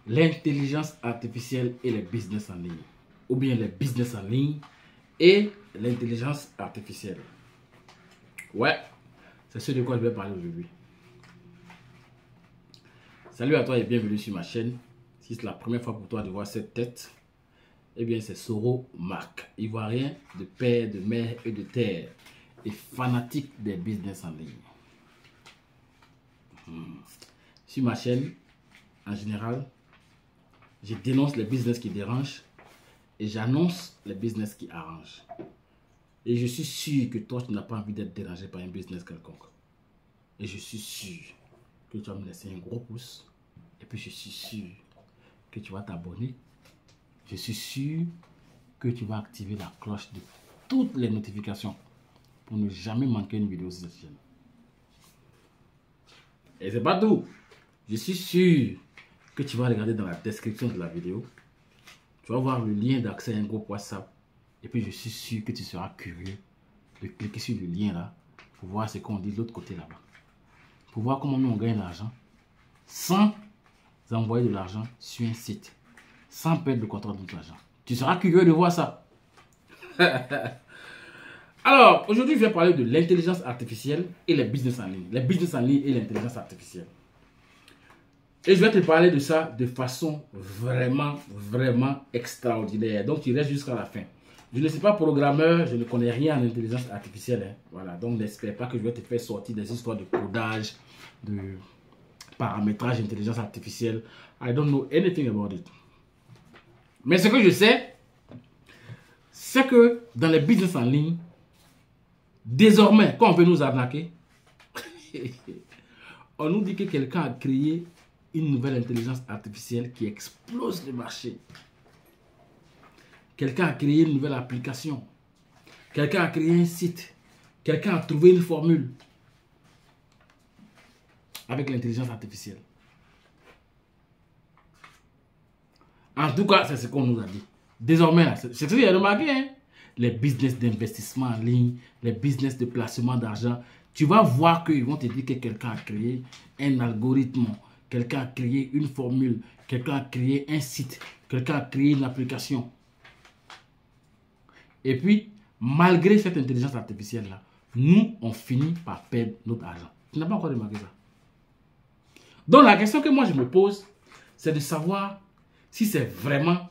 l'intelligence artificielle et les business en ligne. Ou bien les business en ligne et l'intelligence artificielle. Ouais, c'est ce de quoi je vais parler aujourd'hui. Salut à toi et bienvenue sur ma chaîne. Si c'est la première fois pour toi de voir cette tête, eh bien c'est Soro Marc, ivoirien de père, de mère et de terre et fanatique des business en ligne. Sur ma chaîne, en général, je dénonce les business qui dérangent et j'annonce les business qui arrangent. Et je suis sûr que toi, tu n'as pas envie d'être dérangé par un business quelconque. Et je suis sûr que tu vas me laisser un gros pouce. Et puis je suis sûr que tu vas t'abonner. Je suis sûr que tu vas activer la cloche de toutes les notifications pour ne jamais manquer une vidéo sur cette chaîne. Et c'est pas tout. Je suis sûr que tu vas regarder dans la description de la vidéo. Tu vas voir le lien d'accès à un groupe WhatsApp. Et puis je suis sûr que tu seras curieux de cliquer sur le lien là pour voir ce qu'on dit de l'autre côté là-bas. Pour voir comment nous on gagne l'argent sans envoyer de l'argent sur un site. Sans perdre le contrôle de notre argent. Tu seras curieux de voir ça. Alors, aujourd'hui, je vais parler de l'intelligence artificielle et les business en ligne. Les business en ligne et l'intelligence artificielle. Et je vais te parler de ça de façon vraiment extraordinaire. Donc, tu restes jusqu'à la fin. Je ne suis pas programmeur, je ne connais rien en intelligence artificielle. Hein. Voilà, donc n'espère pas que je vais te faire sortir des histoires de codage, de paramétrage d'intelligence artificielle. I don't know anything about it. Mais ce que je sais, c'est que dans les business en ligne, désormais, quand on veut nous arnaquer, on nous dit que quelqu'un a créé une nouvelle intelligence artificielle qui explose le marché. Quelqu'un a créé une nouvelle application. Quelqu'un a créé un site. Quelqu'un a trouvé une formule avec l'intelligence artificielle. En tout cas, c'est ce qu'on nous a dit. Désormais, c'est ce qu'il y a remarqué, hein? Les business d'investissement en ligne, les business de placement d'argent, tu vas voir qu'ils vont te dire que quelqu'un a créé un algorithme, quelqu'un a créé une formule, quelqu'un a créé un site, quelqu'un a créé une application. Et puis, malgré cette intelligence artificielle-là, nous, on finit par perdre notre argent. Tu n'as pas encore remarqué ça? Donc, la question que moi, je me pose, c'est de savoir si c'est vraiment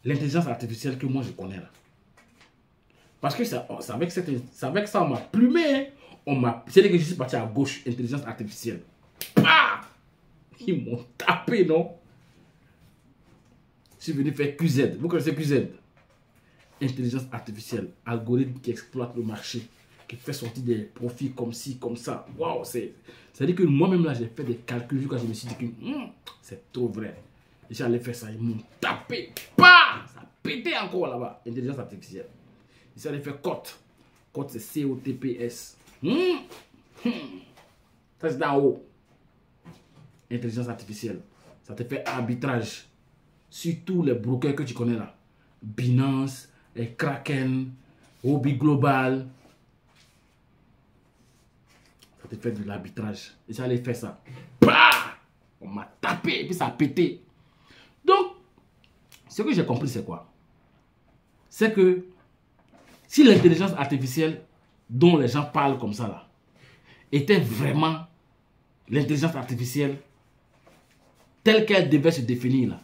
l'intelligence artificielle que moi, je connais là. Parce que c'est avec ça, on m'a plumé. C'est que je suis parti à gauche, intelligence artificielle. Pah! Ils m'ont tapé, non? Je suis venu faire QZ. Vous connaissez QZ? Intelligence artificielle, algorithme qui exploite le marché, qui fait sortir des profits comme ci, comme ça. Waouh, c'est-à-dire que moi-même là, j'ai fait des calculs quand je me suis dit que c'est trop vrai. J'allais faire ça, ils m'ont tapé. Bah, ça a pété encore là-bas. Intelligence artificielle. J'allais faire COT. COT, c'est C-O-T-P-S. Ça, c'est d'en haut. Intelligence artificielle. Ça te fait arbitrage sur tous les brokers que tu connais là. Binance, Kraken, Huobi Global. Ça te fait de l'arbitrage. Et j'allais faire ça. Bah, on m'a tapé et puis ça a pété. Donc, ce que j'ai compris, c'est quoi? C'est que si l'intelligence artificielle dont les gens parlent comme ça là, était vraiment l'intelligence artificielle telle qu'elle devait se définir là,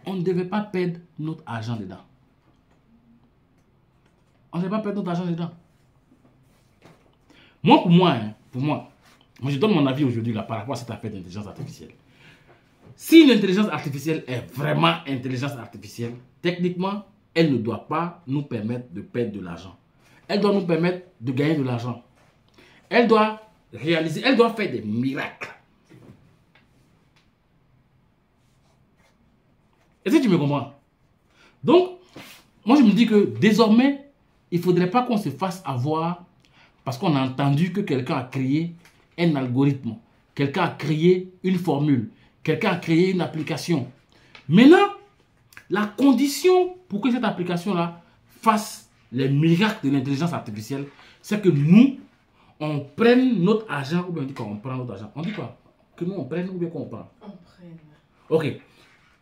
on ne devait pas perdre notre argent dedans. On ne devait pas perdre notre argent dedans. Moi, pour moi, je donne mon avis aujourd'hui là par rapport à cette affaire d'intelligence artificielle. Si l'intelligence artificielle est vraiment intelligence artificielle, techniquement, elle ne doit pas nous permettre de perdre de l'argent. Elle doit nous permettre de gagner de l'argent. Elle doit réaliser, elle doit faire des miracles. Est-ce que tu me comprends? Donc, moi je me dis que désormais, il ne faudrait pas qu'on se fasse avoir parce qu'on a entendu que quelqu'un a créé un algorithme, quelqu'un a créé une formule, quelqu'un a créé une application. Maintenant, la condition pour que cette application-là fasse les miracles de l'intelligence artificielle, c'est que nous, on prenne notre argent, ou bien on dit qu'on prend notre argent. On dit quoi? Que nous, on prenne ou bien qu'on prend? On prenne. Ok.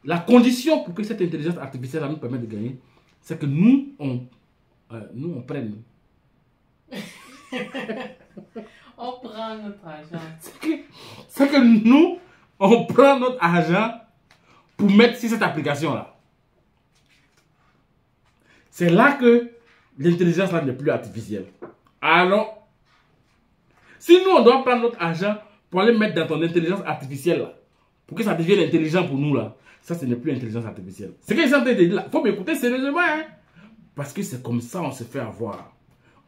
la condition pour que cette intelligence artificielle nous permette de gagner, c'est que nous, on prenne. On prend notre argent. C'est que nous, on prend notre argent pour mettre sur cette application-là. C'est là que l'intelligence n'est plus artificielle. Alors, si nous, on doit prendre notre argent pour aller mettre dans ton intelligence artificielle, là, pour que ça devienne intelligent pour nous, là, ça, ce n'est plus intelligence artificielle. C'est ce que j'ai dit là. Il faut m'écouter sérieusement, hein. Parce que c'est comme ça on se fait avoir.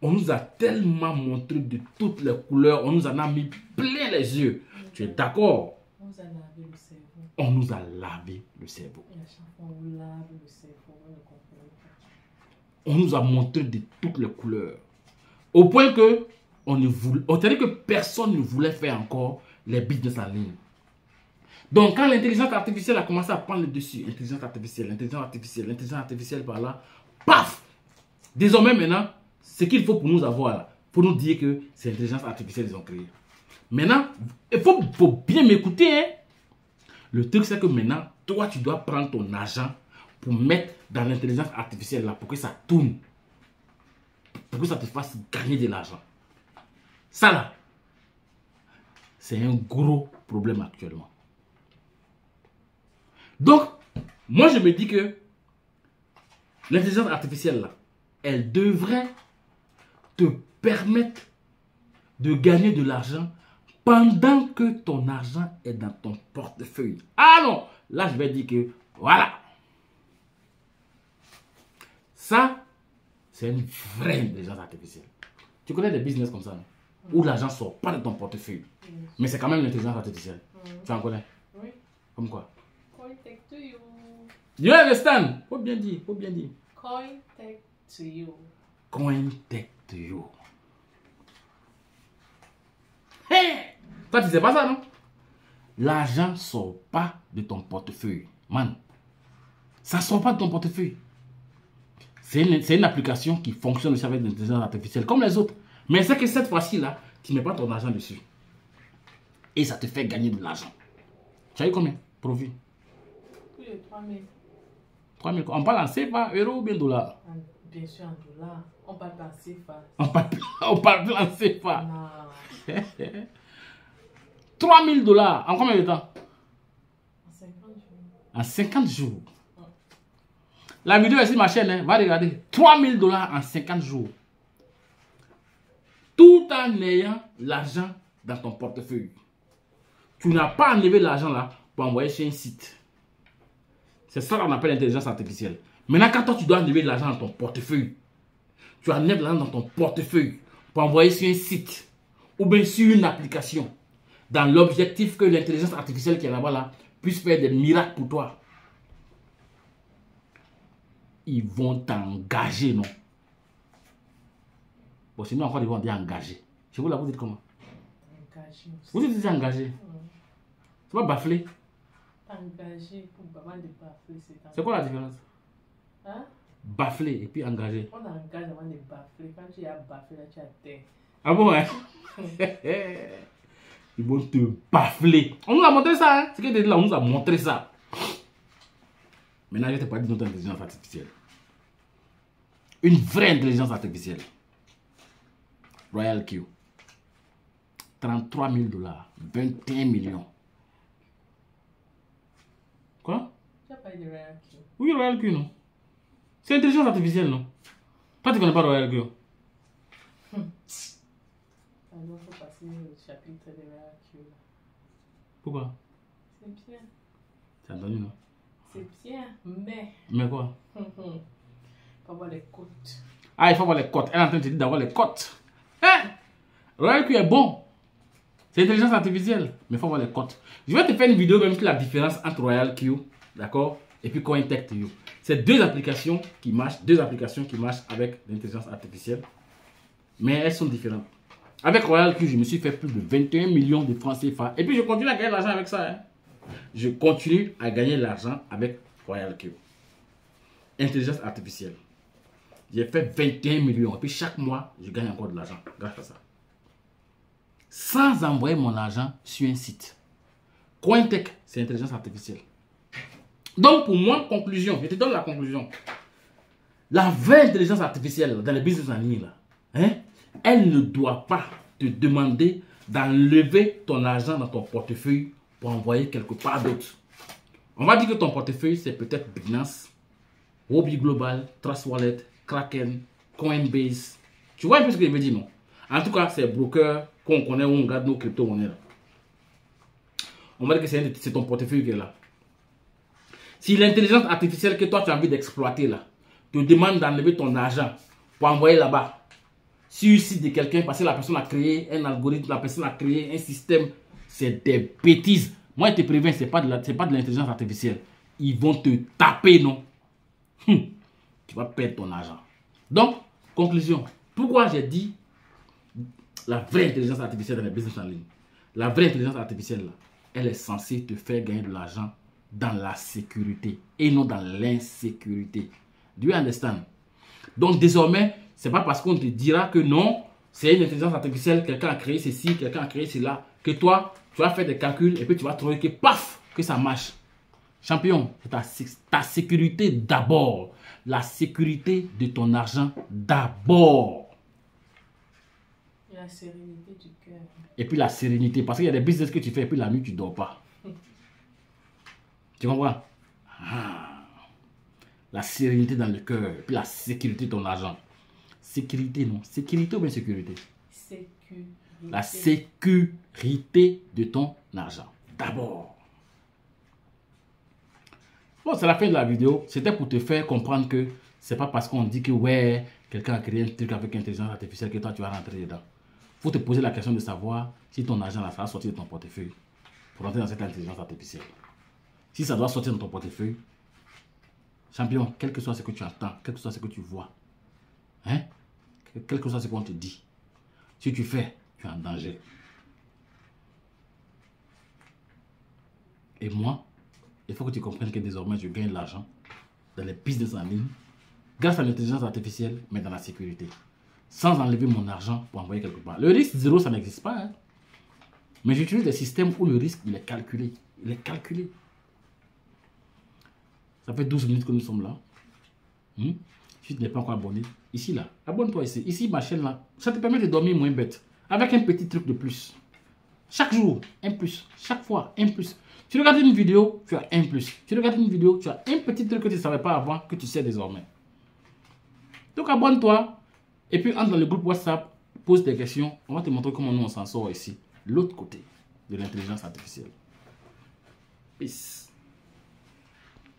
On nous a tellement montré de toutes les couleurs, on nous en a mis plein les yeux. Tu es d'accord? On nous a lavé le cerveau. On nous a lavé le cerveau. Et à chaque fois, on lave le cerveau, on ne comprend pas. On nous a montré de toutes les couleurs. Au point que on dirait que personne ne voulait faire encore les business en ligne. Donc, quand l'intelligence artificielle a commencé à prendre le dessus, intelligence artificielle par là, paf! Désormais, maintenant, ce qu'il faut pour nous avoir là, pour nous dire que c'est l'intelligence artificielle qu'ils ont créé. Maintenant, il faut bien m'écouter. Hein? Le truc, c'est que maintenant, toi, tu dois prendre ton argent pour mettre dans l'intelligence artificielle là, pour que ça tourne. Pour que ça te fasse gagner de l'argent. Ça là, c'est un gros problème actuellement. Donc, moi je me dis que l'intelligence artificielle là, elle devrait te permettre de gagner de l'argent pendant que ton argent est dans ton portefeuille. Ah non, là je vais dire que voilà. Ça, c'est une vraie intelligence artificielle. Tu connais des business comme ça, non? Où l'argent ne sort pas de ton portefeuille. Mais c'est quand même l'intelligence artificielle. Tu en connais? Oui. Comme quoi? Coin tech to you. You understand? Faut bien dire, faut bien dire. Coin tech to you. Coin tech to you. Hey! Toi, tu sais pas ça, non? L'argent ne sort pas de ton portefeuille. Man, ça ne sort pas de ton portefeuille. C'est une application qui fonctionne aussi avec l'intelligence artificielle, comme les autres. Mais c'est que cette fois-ci, là, tu ne mets pas ton argent dessus. Et ça te fait gagner de l'argent. Tu as eu combien? Profit? Plus de 3 000. 3 000. On parle en CFA, euros ou bien dollars? Bien sûr, en dollars. On parle en CFA. On parle en CFA. Non. 3 000 dollars. En combien de temps? En 50 jours. En 50 jours. La vidéo est sur ma chaîne, hein. Va regarder. 3 000 dollars en 50 jours. Tout en ayant l'argent dans ton portefeuille. Tu n'as pas enlevé l'argent là pour envoyer sur un site. C'est ça qu'on appelle l'intelligence artificielle. Maintenant, quand toi tu dois enlever de l'argent dans ton portefeuille, tu enlèves l'argent dans ton portefeuille pour envoyer sur un site ou bien sur une application dans l'objectif que l'intelligence artificielle qui est là-bas là, puisse faire des miracles pour toi. Ils vont t'engager, non? Bon, sinon encore ils vont dire engager. Chez vous là, vous dites comment? Engagé. Vous dites engagé. C'est pas baffler. Engagé pour maman de baffler. C'est quoi la différence? Hein? Baffler et puis engagé. On engage avant de baffler. Quand tu as bafflé, là tu as terre. Ah bon, hein? Ils vont te baffler. On nous a montré ça, hein? C'est que là, on nous a montré ça. Maintenant, je vais te parler de notre intelligence artificielle. Une vraie intelligence artificielle. Royal Q. 33 000 dollars. 21 millions. Quoi? Tu as parlé de Royal Q. Oui, Royal Q, non? C'est intelligence artificielle, non? Toi, tu ne connais pas Royal Q? Alors, il faut passer au chapitre de Royal Q. Pourquoi? C'est bien. Tu as entendu, non? C'est bien, mais... Mais quoi? Il faut avoir les côtes. Ah, il faut avoir les cotes. Elle est en train de te dire d'avoir les cotes. Hein? Royal Q est bon. C'est intelligence artificielle. Mais il faut avoir les cotes. Je vais te faire une vidéo même sur la différence entre Royal Q, d'accord, et puis CoinTech2You. C'est deux applications qui marchent avec l'intelligence artificielle. Mais elles sont différentes. Avec Royal Q, je me suis fait plus de 21 millions de francs CFA. Et puis je continue à gagner de l'argent avec ça. Hein. Je continue à gagner de l'argent avec Royal Q. Intelligence artificielle. J'ai fait 21 millions. Et puis chaque mois, je gagne encore de l'argent grâce à ça. Sans envoyer mon argent sur un site. CoinTech, c'est intelligence artificielle. Donc pour moi, conclusion, je te donne la conclusion. La vraie intelligence artificielle dans les business en ligne, là, hein, elle ne doit pas te demander d'enlever ton argent dans ton portefeuille pour envoyer quelque part d'autre. On va dire que ton portefeuille, c'est peut-être Binance, Huobi Global, Trust Wallet, Kraken, Coinbase. Tu vois un peu ce que je veux dire, non? En tout cas, c'est brokers qu'on connaît où on garde nos crypto-monnaies. On va dire que c'est ton portefeuille qui est là. Si l'intelligence artificielle que toi tu as envie d'exploiter là, te demande d'enlever ton argent pour envoyer là-bas, suicide de quelqu'un parce que la personne a créé un algorithme, la personne a créé un système, c'est des bêtises. Moi, je te préviens, ce n'est pas de l'intelligence artificielle. Ils vont te taper, non? Tu vas perdre ton argent. Donc, conclusion. Pourquoi j'ai dit la vraie intelligence artificielle dans les business en ligne? La vraie intelligence artificielle, là, elle est censée te faire gagner de l'argent dans la sécurité et non dans l'insécurité. Do you understand? Donc, désormais, ce n'est pas parce qu'on te dira que non, c'est une intelligence artificielle, quelqu'un a créé ceci, quelqu'un a créé cela, que toi, tu vas faire des calculs et puis tu vas trouver que paf, que ça marche. Champion, c'est ta sécurité d'abord. La sécurité de ton argent d'abord. Et la sérénité du cœur. Et puis la sérénité, parce qu'il y a des business que tu fais et puis la nuit tu ne dors pas. Tu comprends? La sérénité dans le cœur, et puis la sécurité de ton argent. Sécurité, non? Sécurité ou bien sécurité? Sécurité. La sécurité de ton argent. D'abord. Bon, c'est la fin de la vidéo. C'était pour te faire comprendre que c'est pas parce qu'on dit que ouais, quelqu'un a créé un truc avec intelligence artificielle que toi tu vas rentrer dedans. Il faut te poser la question de savoir si ton argent là, ça va sortir de ton portefeuille pour rentrer dans cette intelligence artificielle. Si ça doit sortir de ton portefeuille, champion, quel que soit ce que tu entends, quel que soit ce que tu vois, hein, quel que soit ce qu'on te dit, si tu fais, tu es en danger. Et moi, il faut que tu comprennes que désormais, je gagne de l'argent dans les business en ligne, grâce à l'intelligence artificielle, mais dans la sécurité. Sans enlever mon argent pour envoyer quelque part. Le risque zéro, ça n'existe pas. Hein? Mais j'utilise des systèmes où le risque, il est calculé. Il est calculé. Ça fait 12 minutes que nous sommes là. Si tu n'es pas encore abonné, ici, là, abonne-toi ici. Ici, ma chaîne, là, ça te permet de dormir moins bête. Avec un petit truc de plus. Chaque jour, un plus. Chaque fois, un plus. Tu regardes une vidéo, tu as un plus. Tu regardes une vidéo, tu as un petit truc que tu ne savais pas avant, que tu sais désormais. Donc, abonne-toi. Et puis, entre dans le groupe WhatsApp, pose des questions. On va te montrer comment nous, on s'en sort ici. L'autre côté de l'intelligence artificielle. Peace.